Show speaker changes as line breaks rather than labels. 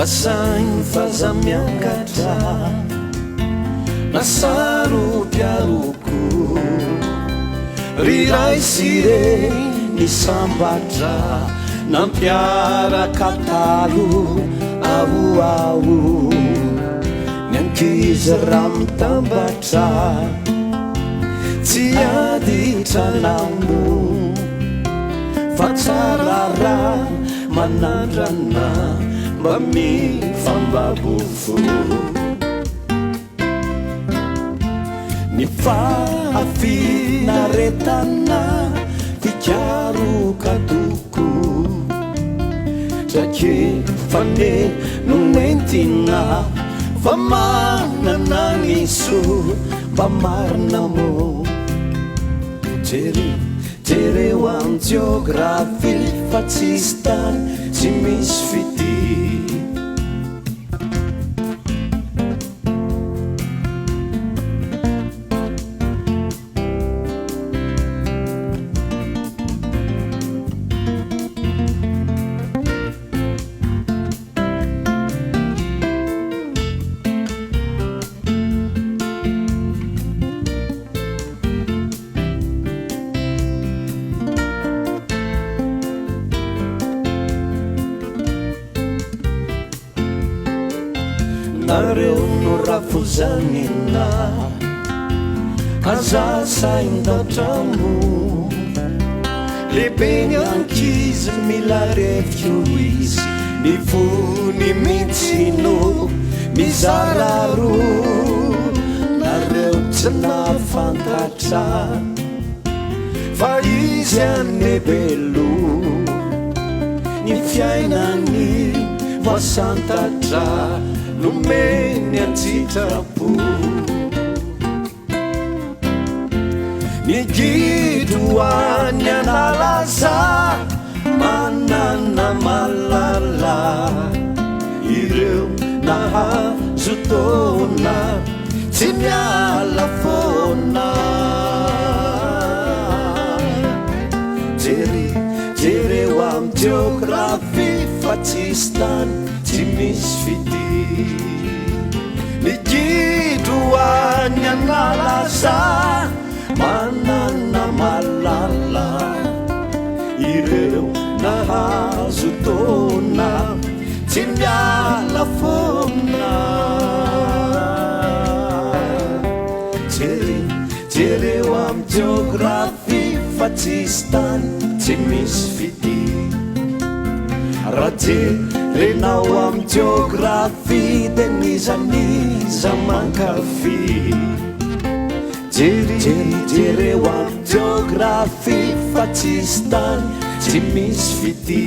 lasaigny fazamiangatra nasaropiaroko riray sire ny sambatra nampiaraka talo ahoaho ny ankizy raha mitambatra tsy aditranamo fa tsarara manandrana mba mifambabofo ny fahafinaretana fikarokatoko trake fane no nentina fa manana niso mba marina mo jereo am geografi fa tsisy tany tsy misy fity nareo no rafozanina azasaindatramo lehibe ny ankizy mila refyo izy ny fony mitsino mizararo nareo tsy nafantatra fa izy anebelo ny fiainany voasantatra nomeny antsitrapo migidroany analaza manana malala ireo nahazo tona tsy miala fona jereo am geografi fa tsisy tany tsy misy fity migidroany analaza manana malala ireo nahazo tona tsy miala fona jereo am geografi fa tsisy tany tsy misy fity raha jerenao am geografi de nizaniza mankafy jereo am geografi fa tsisy tany tsy misy fity